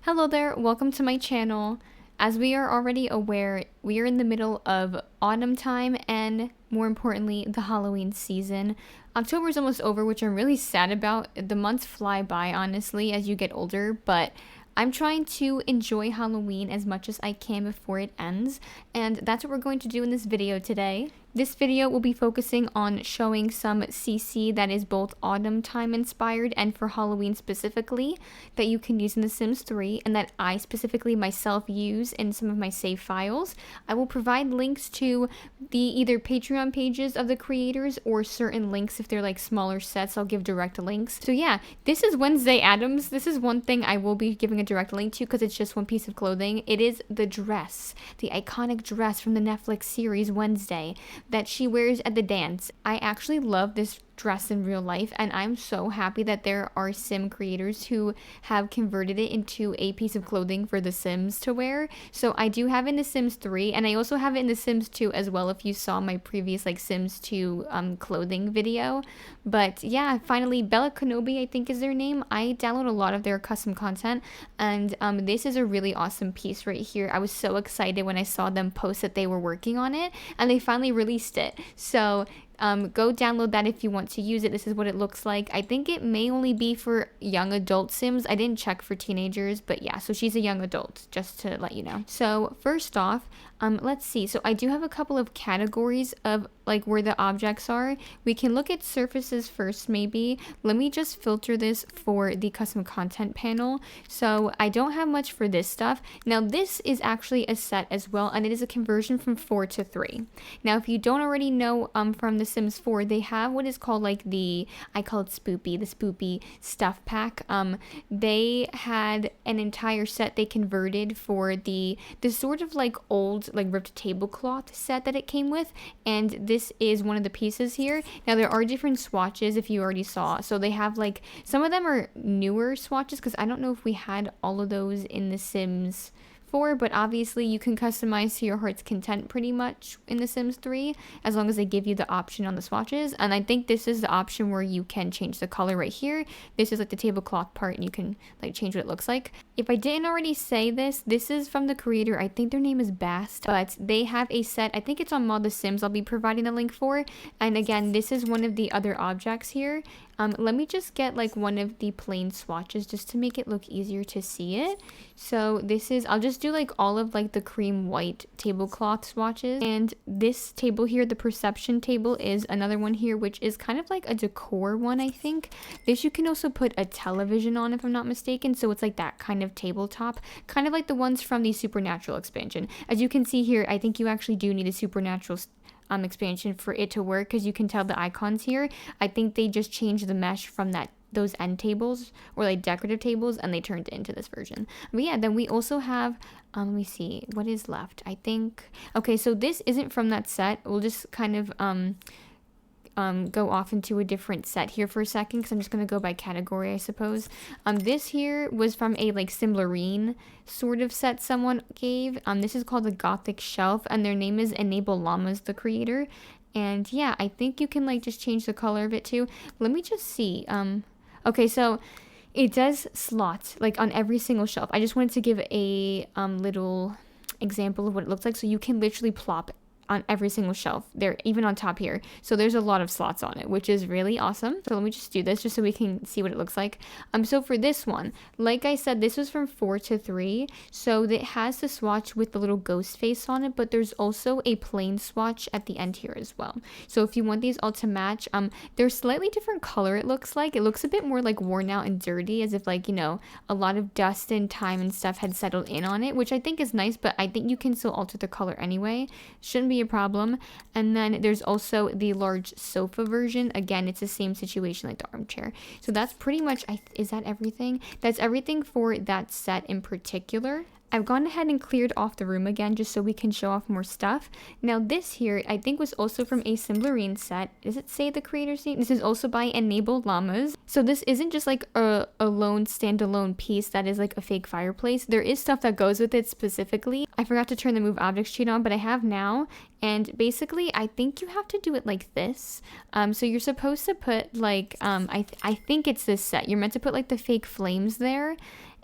Hello there, welcome to my channel. As we are already aware, we are in the middle of autumn time and, more importantly, the Halloween season. October is almost over, which I'm really sad about. The months fly by, honestly, as you get older, but I'm trying to enjoy Halloween as much as I can before it ends, and that's what we're going to do in this video today. This video will be focusing on showing some CC that is both autumn time inspired and for Halloween specifically that you can use in The Sims 3 and that I specifically myself use in some of my save files. I will provide links to the either Patreon pages of the creators or certain links if they're like smaller sets. I'll give direct links. So yeah, this is Wednesday Addams. This is one thing I will be giving a direct link to because it's just one piece of clothing. It is the dress, the iconic dress from the Netflix series Wednesday that she wears at the dance. I actually love this dress in real life, and I'm so happy that there are sim creators who have converted it into a piece of clothing for the Sims to wear. So I do have it in The Sims 3, and I also have it in The Sims 2 as well if you saw my previous like Sims 2 clothing video. But yeah, finally, Bella Kenobi I think is their name. I download a lot of their custom content, and this is a really awesome piece right here. I was so excited when I saw them post that they were working on it and they finally released it. So go download that if you want to use it. This is what it looks like. I think it may only be for young adult Sims. I didn't check for teenagers, but yeah, so she's a young adult, just to let you know. So first off, let's see. So I do have a couple of categories of like where the objects are. We can look at surfaces first, maybe. Let me just filter this for the custom content panel. So I don't have much for this stuff. Now this is actually a set as well, and it is a conversion from 4 to 3. Now if you don't already know from the Sims 4, they have what is called like I call it Spoopy, the Spoopy stuff pack. They had an entire set they converted for the sort of like old like ripped tablecloth set that it came with, and this is one of the pieces here. Now there are different swatches if you already saw, so they have like some of them are newer swatches because I don't know if we had all of those in the Sims 4, but obviously you can customize to your heart's content pretty much in The Sims 3 as long as they give you the option on the swatches. And I think this is the option where you can change the color right here. This is like the tablecloth part and you can like change what it looks like. If I didn't already say this, this is from the creator. I think their name is Bast, but they have a set. I think it's on Mod The Sims. I'll be providing a link for. And again, this is one of the other objects here. Let me just get like one of the plain swatches just to make it look easier to see it. So this is, I'll just do like all of like the cream white tablecloth swatches. And this table here, the perception table, is another one here, which is kind of like a decor one, I think. This you can also put a television on if I'm not mistaken. So it's like that kind of tabletop, kind of like the ones from the Supernatural expansion. As you can see here, I think you actually do need a Supernatural expansion for it to work because you can tell the icons here. I think they just changed the mesh from those end tables or like decorative tables and they turned it into this version. But yeah, then we also have let me see what is left. I think okay, so this isn't from that set. We'll just kind of go off into a different set here for a second because I'm just going to go by category, I suppose. This here was from a like Simlarine sort of set someone gave. This is called the Gothic Shelf and their name is Enable Llamas, the creator. And yeah, I think you can like just change the color of it too. Let me just see. Okay, so it does slots like on every single shelf. I just wanted to give a little example of what it looks like. So you can literally plop on every single shelf there, even on top here. So there's a lot of slots on it, which is really awesome. So let me just do this just so we can see what it looks like. So for this one, like I said, this was from 4 to 3. So it has the swatch with the little ghost face on it, but there's also a plain swatch at the end here as well. So if you want these all to match, they're slightly different color it looks like. It looks a bit more like worn out and dirty, as if like, you know, a lot of dust and time and stuff had settled in on it, which I think is nice, but I think you can still alter the color anyway. Shouldn't be a problem. And then there's also the large sofa version. Again, it's the same situation like the armchair. So that's pretty much, is that everything? That's everything for that set in particular. I've gone ahead and cleared off the room again just so we can show off more stuff. Now this here I think was also from a Simlarine set. Does it say the creator's name? This is also by Enable Llamas. So this isn't just like a lone standalone piece that is like a fake fireplace. There is stuff that goes with it specifically. I forgot to turn the move objects cheat on, but I have now. And basically I think you have to do it like this. So you're supposed to put like I think it's this set. You're meant to put like the fake flames there.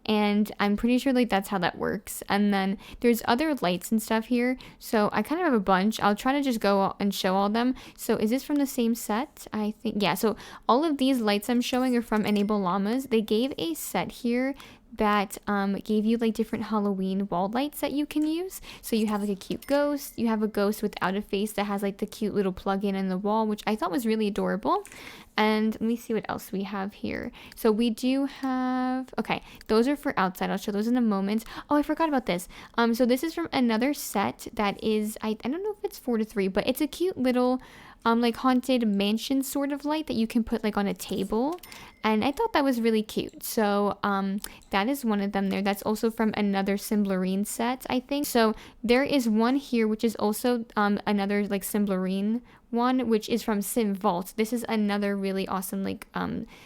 and I'm pretty sure like that's how that works. And then there's other lights and stuff here, so I kind of have a bunch. I'll try to just go and show all them. So is this from the same set? I think, yeah. So all of these lights I'm showing are from Enable Llamas. They gave a set here that gave you like different Halloween wall lights that you can use. So you have like a cute ghost, you have a ghost without a face that has like the cute little plug-in in the wall, which I thought was really adorable. And let me see what else we have here. So we do have, okay, those are for outside. I'll show those in a moment. Oh, I forgot about this. So this is from another set that is, I don't know if it's 4 to 3, but it's a cute little like haunted mansion sort of light that you can put like on a table, and I thought that was really cute. So that is one of them there. That's also from another Symbolurine set, I think. So there is one here which is also another like Symbolurine one, which is from Sim Vault. This is another really awesome like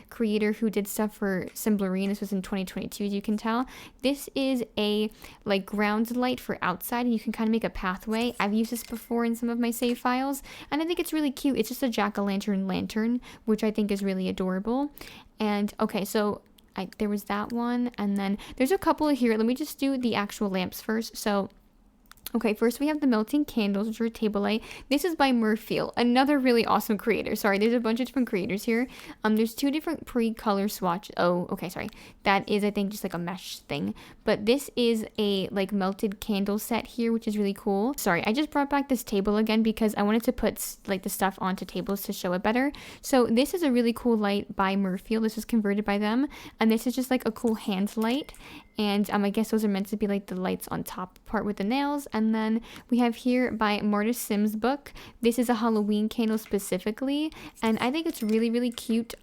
creator who did stuff for Symbolurine. This was in 2022, as you can tell. This is a like ground light for outside, and you can kind of make a pathway. I've used this before in some of my save files, and I think it's really cute. It's just a jack-o'-lantern lantern, which I think is really adorable. And okay, so there was that one, and then there's a couple here. Let me just do the actual lamps first. So okay, first we have the melting candles, which are a table light. This is by Murphy, another really awesome creator. Sorry, there's a bunch of different creators here. There's 2 different pre-color swatch. Oh, okay, sorry. That is, I think, just like a mesh thing. But this is a like melted candle set here, which is really cool. Sorry, I just brought back this table again because I wanted to put like the stuff onto tables to show it better. So this is a really cool light by Murphy. This was converted by them, and this is just like a cool hand light. And I guess those are meant to be like the lights on top part with the nails. And then we have here by Marta Sims book. This is a Halloween candle specifically, and I think it's really, really cute.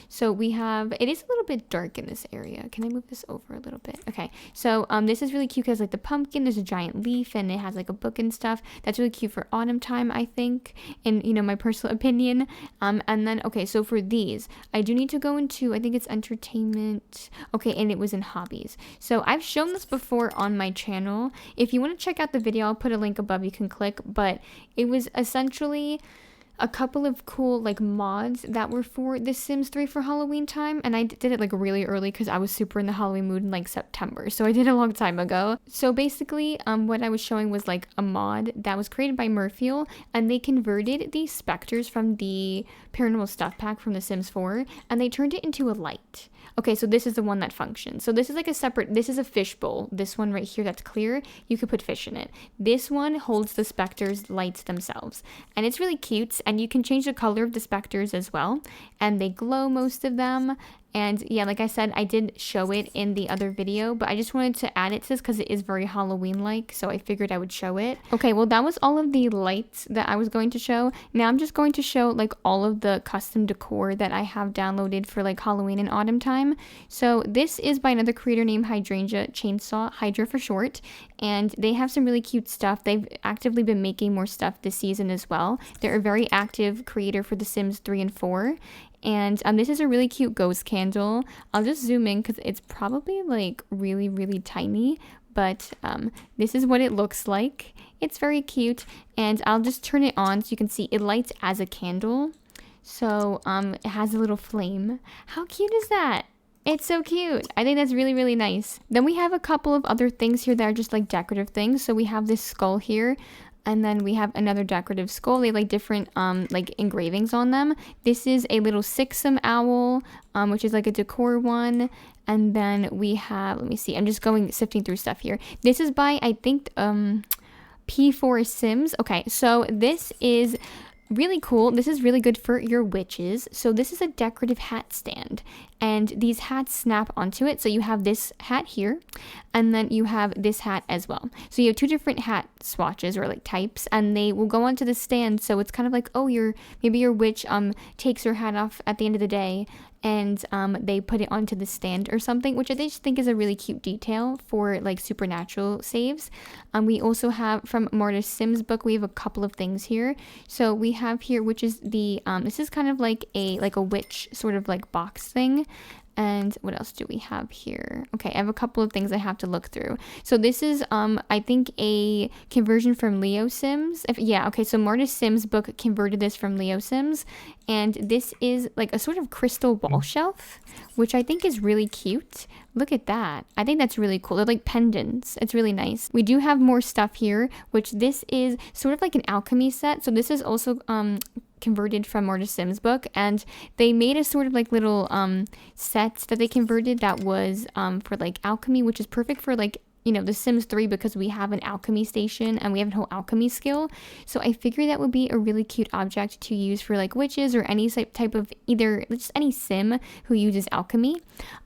So we have, it is a little bit dark in this area. Can I move this over a little bit? Okay, so this is really cute because like the pumpkin, there's a giant leaf, and it has like a book and stuff. That's really cute for autumn time, I think, in, you know, my personal opinion. And then, okay, so for these, I do need to go into, I think it's entertainment. Okay, and it was in hobbies. So I've shown this before on my channel. If you want to check out the video, I'll put a link above you can click, but it was essentially a couple of cool like mods that were for The Sims 3 for Halloween time, and I did it like really early because I was super in the Halloween mood in like September, so I did it a long time ago. So basically what I was showing was like a mod that was created by Murphy, and they converted the specters from the paranormal stuff pack from The Sims 4, and they turned it into a light. Okay, so this is the one that functions. So this is like a separate, this is a fish bowl. This one right here that's clear, you could put fish in it. This one holds the specters lights themselves, and it's really cute, and you can change the color of the specters as well, and they glow, most of them. And yeah, like I said, I did show it in the other video, but I just wanted to add it to this because it is very Halloween-like, so I figured I would show it. Okay, well, that was all of the lights that I was going to show. Now I'm just going to show like all of the custom decor that I have downloaded for like Halloween and autumn time. So this is by another creator named Hydrangea Chainsaw, Hydra for short, and they have some really cute stuff. They've actively been making more stuff this season as well. They're a very active creator for The Sims 3 and 4. And this is a really cute ghost candle. I'll just zoom in because it's probably like really, really tiny. But this is what it looks like. It's very cute. And I'll just turn it on so you can see it lights as a candle. So it has a little flame. How cute is that? It's so cute. I think that's really, really nice. Then we have a couple of other things here that are just like decorative things. So we have this skull here. And then we have another decorative skull. They have like different like engravings on them. This is a little Sixum owl, which is like a decor one. And then we have, let me see, I'm just sifting through stuff here. This is by, I think, P4 Sims. Okay, so this is really cool. This is really good for your witches. So this is a decorative hat stand, and these hats snap onto it. So you have this hat here, and then you have this hat as well. So you have 2 different hat swatches or like types, and they will go onto the stand. So it's kind of like, oh, maybe your witch takes her hat off at the end of the day, and they put it onto the stand or something, which I just think is a really cute detail for like supernatural saves. We also have from Marta Sims book, we have a couple of things here. So we have here, which is the this is kind of like a witch sort of like box thing. And what else do we have here? Okay, I have a couple of things I have to look through. So this is, I think, a conversion from Leo Sims. Yeah, okay, so Marta Sims' book converted this from Leo Sims. And this is like a sort of crystal wall shelf, which I think is really cute. Look at that. I think that's really cool. They're like pendants. It's really nice. We do have more stuff here, which this is sort of like an alchemy set. So this is also converted from Marta Sims' book, and they made a sort of like little set that they converted that was for like alchemy, which is perfect for like, you know, The Sims 3 because we have an alchemy station and we have a whole alchemy skill. So I figured that would be a really cute object to use for like witches or any type of either just any sim who uses alchemy.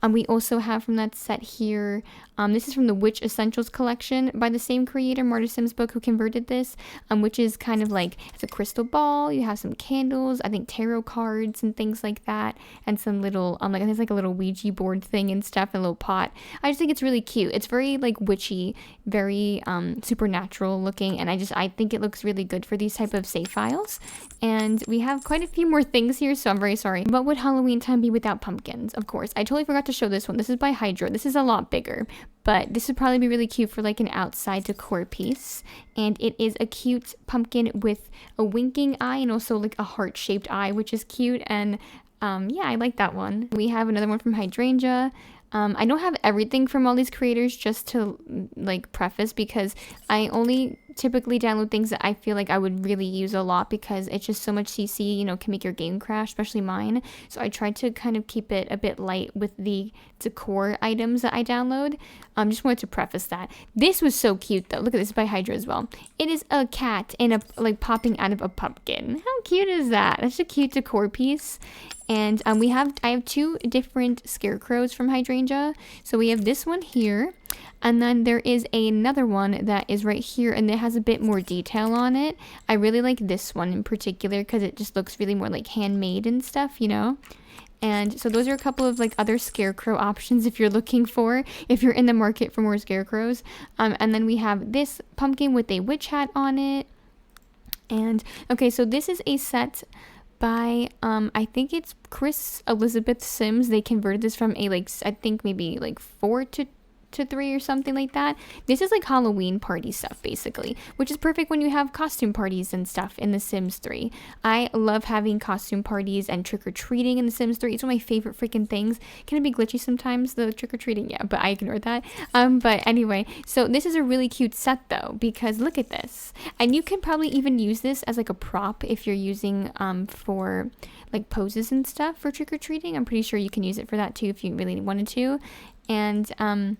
We also have from that set here, this is from the Witch Essentials collection by the same creator, Marta Sims' book, who converted this, which is kind of like, it's a crystal ball, you have some candles, I think tarot cards and things like that, and some little, like there's like a little Ouija board thing and stuff, and a little pot. I just think it's really cute. It's very like witchy, very supernatural looking, and I think it looks really good for these type of save files. And we have quite a few more things here, so I'm very sorry. What would Halloween time be without pumpkins? Of course. I totally forgot to show this one. This is by Hydra. This is a lot bigger, but this would probably be really cute for like an outside decor piece. And it is a cute pumpkin with a winking eye and also like a heart-shaped eye, which is cute. And yeah, I like that one. We have another one from Hydrangea. I don't have everything from all these creators, just to like preface, because I only typically download things that I feel like I would really use a lot, because it's just so much CC, you know, can make your game crash, especially mine. So I tried to kind of keep it a bit light with the decor items that I download. Just wanted to preface that. This was so cute though. Look at this, by Hydra as well. It is a cat in a like popping out of a pumpkin. How cute is that? That's a cute decor piece. And I have two different scarecrows from Hydrangea. So we have this one here, and then there is another one that is right here, and it has a bit more detail on it. I really like this one in particular because it just looks really more like handmade and stuff, you know? And so those are a couple of like other scarecrow options if you're in the market for more scarecrows. And then we have this pumpkin with a witch hat on it. And okay, so this is a set by I think it's Chris Elizabeth Sims. They converted this from a like, I think maybe like 4 to 3 or something like that. This is like Halloween party stuff basically, which is perfect when you have costume parties and stuff in The Sims 3. I love having costume parties and trick-or-treating in The Sims 3. It's one of my favorite freaking things. Can it be glitchy sometimes, the trick-or-treating? Yeah, but I ignored that. But anyway, so this is a really cute set though, because look at this. And you can probably even use this as like a prop if you're using for like poses and stuff for trick-or-treating. I'm pretty sure you can use it for that too if you really wanted to. And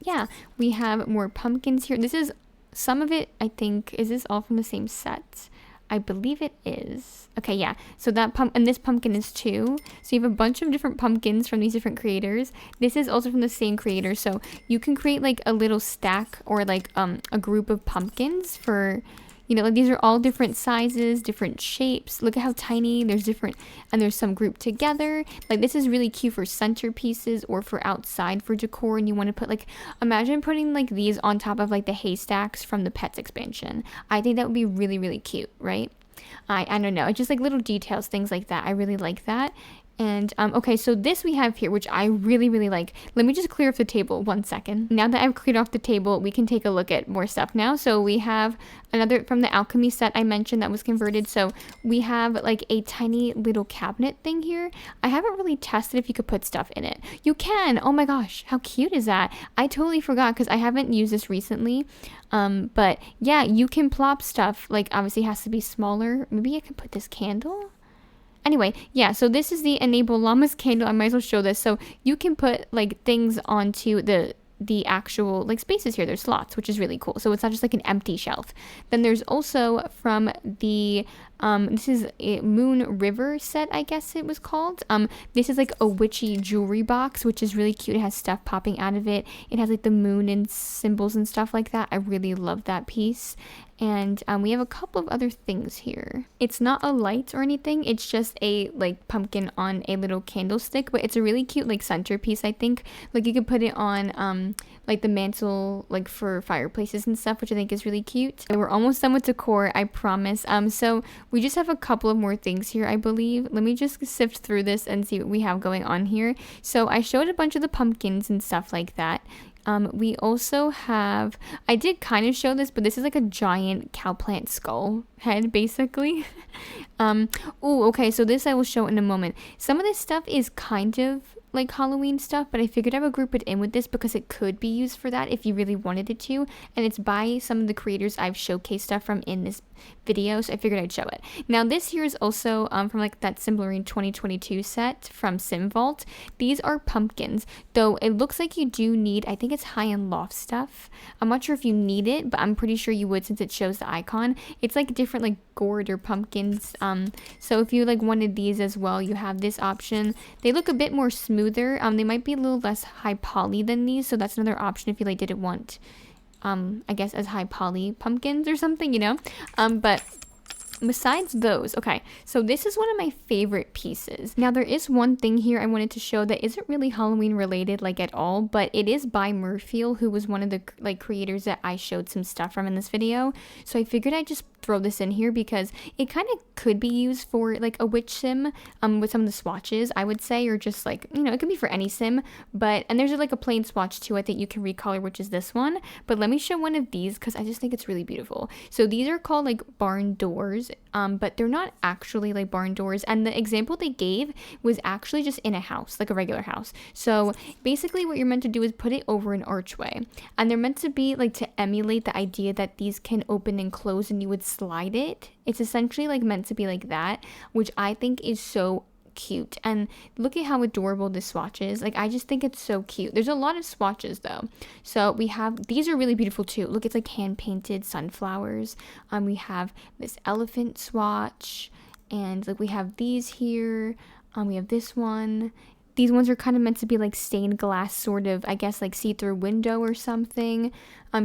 yeah, we have more pumpkins here. This is some of it, I think. Is this all from the same set? I believe it is. Okay, yeah. So that and this pumpkin is too. So you have a bunch of different pumpkins from these different creators. This is also from the same creator. So you can create like a little stack or like a group of pumpkins for, you know, like these are all different sizes, different shapes. Look at how tiny. There's different, and there's some grouped together. Like this is really cute for centerpieces or for outside for decor. And you want to put like, imagine putting like these on top of like the haystacks from the Pets expansion. I think that would be really, really cute, right? I don't know. It's just like little details, things like that. I really like that. And okay, so this we have here, which I really, really like. Let me just clear off the table 1 second. Now that I've cleared off the table, we can take a look at more stuff now. So we have another from the alchemy set I mentioned that was converted. So we have like a tiny little cabinet thing here. I haven't really tested if you could put stuff in it. You can. Oh my gosh, how cute is that? I totally forgot because I haven't used this recently. But yeah, you can plop stuff. Like obviously it has to be smaller. Maybe I can put this candle. Anyway, yeah, so this is the Enable Llamas candle. I might as well show this. So you can put like things onto the actual like spaces here. There's slots, which is really cool. So it's not just like an empty shelf. Then there's also from the this is a Moon River set, I guess it was called. This is like a witchy jewelry box, which is really cute. It has stuff popping out of it. It has like the moon and symbols and stuff like that. I really love that piece. And we have a couple of other things here. It's not a light or anything. It's just a like pumpkin on a little candlestick, but it's a really cute like centerpiece, I think. Like you could put it on like the mantle, like for fireplaces and stuff, which I think is really cute. We're almost done with decor, I promise. So we just have a couple of more things here, I believe. Let me just sift through this and see what we have going on here. So I showed a bunch of the pumpkins and stuff like that. We also have, I did kind of show this, but this is like a giant cowplant skull head, basically. Okay, so this I will show in a moment. Some of this stuff is kind of like Halloween stuff, but I figured I would group it in with this because it could be used for that if you really wanted it to, and it's by some of the creators I've showcased stuff from in this video, so I figured I'd show it. Now this here is also from like that Simblering 2022 set from Sim Vault. These are pumpkins, though it looks like you do need, I think it's high-end loft stuff. I'm not sure if you need it, but I'm pretty sure you would since it shows the icon. It's like different like gourd or pumpkins, so if you like wanted these as well, you have this option. They look a bit more smoother. They might be a little less high poly than these, so that's another option if you like didn't want I guess as high poly pumpkins or something, you know. But besides those, okay, so this is one of my favorite pieces. Now there is one thing here I wanted to show that isn't really Halloween related like at all, but it is by Murphy, who was one of the like creators that I showed some stuff from in this video. So I figured I'd just throw this in here because it kind of could be used for like a witch sim with some of the swatches, I would say, or just like, you know, it could be for any sim. But and there's like a plain swatch too I think you can recolor, which is this one. But let me show one of these because I just think it's really beautiful. So these are called like barn doors, but they're not actually like barn doors, and the example they gave was actually just in a house, like a regular house. So basically what you're meant to do is put it over an archway, and they're meant to be like to emulate the idea that these can open and close and you would slide it. It's essentially like meant to be like that, which I think is so cute. And look at how adorable this swatch is. Like I just think it's so cute. There's a lot of swatches though. So we have, these are really beautiful too. Look, it's like hand painted sunflowers. We have this elephant swatch, and like we have these here. We have this one. These ones are kind of meant to be like stained glass, sort of, I guess, like see-through window or something.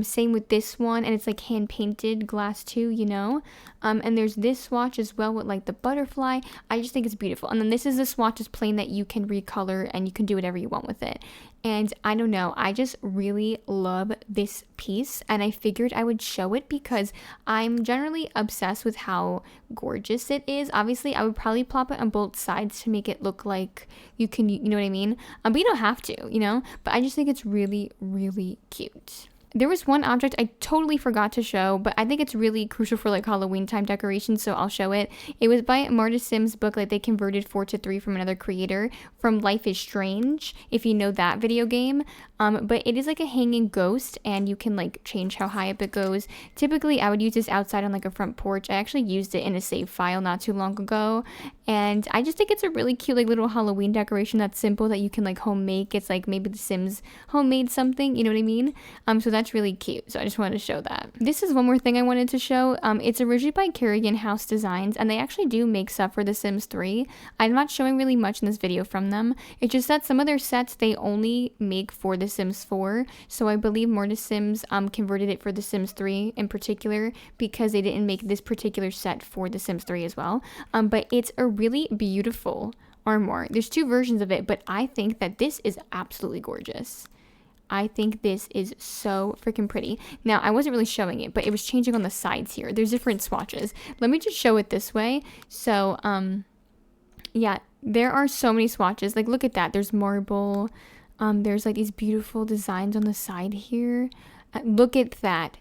Same with this one, and it's like hand painted glass too, you know. And there's this swatch as well with like the butterfly. I just think it's beautiful. And then this is the swatch is plain that you can recolor and you can do whatever you want with it. And I don't know, I just really love this piece, and I figured I would show it because I'm generally obsessed with how gorgeous it is. Obviously, I would probably plop it on both sides to make it look like you can, you know what I mean? But you don't have to, you know? But I just think it's really, really cute. There was one object I totally forgot to show, but I think it's really crucial for like Halloween time decorations, so I'll show it. It was by Marta Sims' book, like they converted 4:3 from another creator from Life is Strange, if you know that video game. But it is like a hanging ghost, and you can like change how high up it goes. Typically, I would use this outside on like a front porch. I actually used it in a save file not too long ago, and I just think it's a really cute like little Halloween decoration that's simple that you can like home make. It's like maybe The Sims homemade something, you know what I mean? So that's really cute, so I just wanted to show that. This is one more thing I wanted to show. It's originally by Kerrigan House Designs, and they actually do make stuff for The Sims 3. I'm not showing really much in this video from them. It's just that some of their sets they only make for The Sims 4, so I believe Mortis Sims converted it for The Sims 3 in particular because they didn't make this particular set for The Sims 3 as well. But it's a really beautiful armoire. There's two versions of it, but I think that this is absolutely gorgeous. I think this is so freaking pretty. Now, I wasn't really showing it, but it was changing on the sides here. There's different swatches. Let me just show it this way. So, yeah, there are so many swatches. Like, look at that. There's marble. There's like these beautiful designs on the side here. Look at that.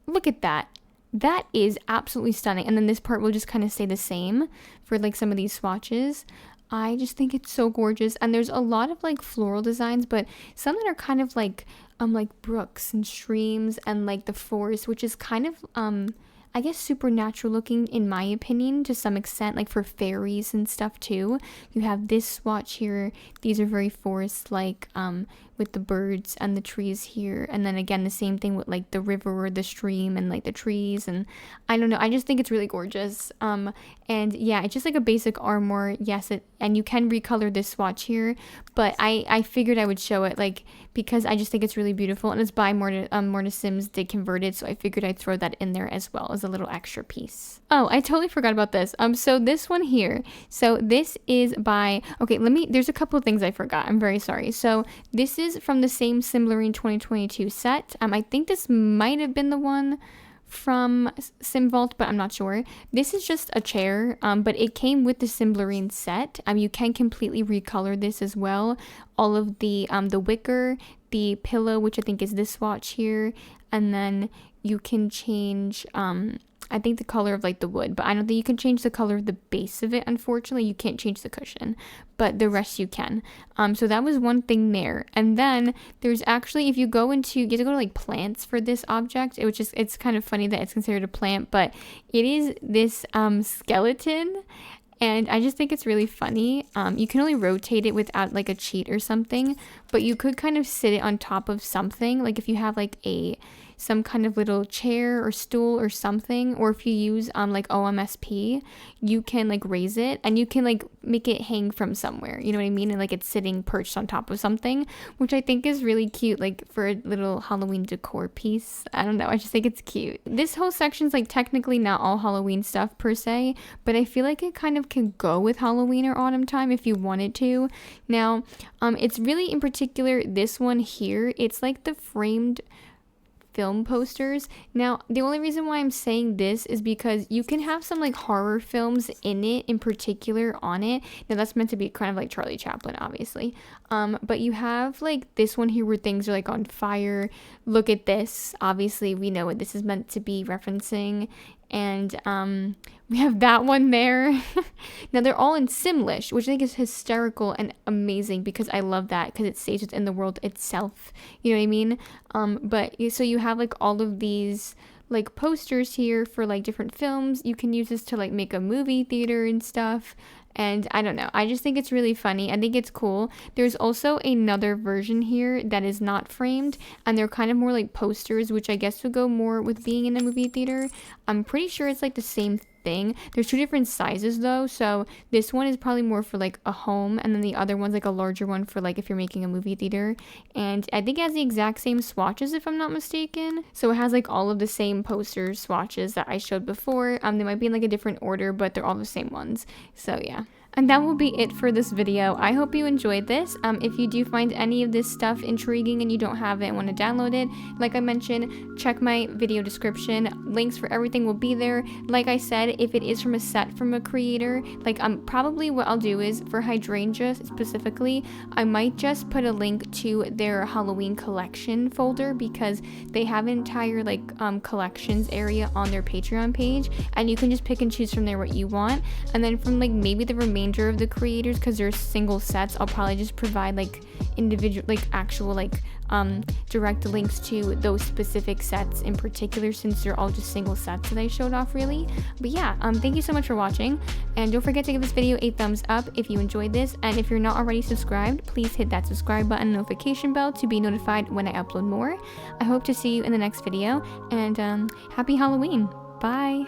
Look at that. That is absolutely stunning. And then this part will just kind of stay the same for like some of these swatches. I just think it's so gorgeous, and there's a lot of like floral designs, but some that are kind of like brooks and streams and like the forest, which is kind of I guess supernatural looking in my opinion to some extent, like for fairies and stuff too. You have this swatch here. These are very forest like with the birds and the trees here, and then again the same thing with like the river or the stream and like the trees, and I don't know, I just think it's really gorgeous. And yeah, it's just like a basic armor. Yes, it and you can recolor this swatch here, but I figured I would show it, like, because I just think it's really beautiful, and it's by Morna Sims Did Converted, so I figured I'd throw that in there as well as a little extra piece. Oh, I totally forgot about this. So this one here, so this is by, okay, there's a couple of things I forgot. I'm very sorry. So this is from the same Simlarine 2022 set. I think this might have been the one from Sim Vault, but I'm not sure. This is just a chair, but it came with the Simlarine set. You can completely recolor this as well. All of the wicker, the pillow, which I think is this swatch here, and then you can change I think the color of like the wood, but I don't think you can change the color of the base of it. Unfortunately, you can't change the cushion, but the rest you can. So that was one thing there. And then there's actually, if you go into, you have to go to like plants for this object, it's kind of funny that it's considered a plant, but it is this skeleton. And I just think it's really funny. You can only rotate it without like a cheat or something, but you could kind of sit it on top of something. Like if you have like some kind of little chair or stool or something, or if you use like OMSP, you can like raise it and you can like make it hang from somewhere, you know what I mean? And like it's sitting perched on top of something, which I think is really cute, like for a little Halloween decor piece. I don't know, I just think it's cute. This whole section's like technically not all Halloween stuff per se, but I feel like it kind of can go with Halloween or autumn time if you wanted to. Now it's really, in particular, this one here, it's like the framed film posters. Now the only reason why I'm saying this is because you can have some like horror films in it, in particular on it. Now that's meant to be kind of like Charlie Chaplin, obviously, but you have like this one here where things are like on fire. Look at this, obviously we know what this is meant to be referencing. And we have that one there. Now they're all in Simlish, which I think is hysterical and amazing because I love that because it stays within the world itself. You know what I mean? But so you have like all of these like posters here for like different films. You can use this to like make a movie theater and stuff. And I don't know, I just think it's really funny. I think it's cool. There's also another version here that is not framed, and they're kind of more like posters, which I guess would go more with being in a movie theater. I'm pretty sure it's like the same thing. There's two different sizes though, so this one is probably more for like a home, and then the other one's like a larger one for like if you're making a movie theater. And I think it has the exact same swatches if I'm not mistaken, so it has like all of the same poster swatches that I showed before. They might be in like a different order, but they're all the same ones. So yeah. And that will be it for this video. I hope you enjoyed this. If you do find any of this stuff intriguing and you don't have it and want to download it, like I mentioned, check my video description. Links for everything will be there. Like I said, if it is from a set from a creator, like probably what I'll do is for Hydrangea specifically, I might just put a link to their Halloween collection folder because they have an entire like collections area on their Patreon page, and you can just pick and choose from there what you want. And then from like maybe the remainder of the creators, because they're single sets, I'll probably just provide like individual, like actual like direct links to those specific sets in particular, since they're all just single sets that I showed off really. But yeah, thank you so much for watching, and don't forget to give this video a thumbs up if you enjoyed this, and if you're not already subscribed, please hit that subscribe button and notification bell to be notified when I upload more. I hope to see you in the next video, and happy Halloween. Bye.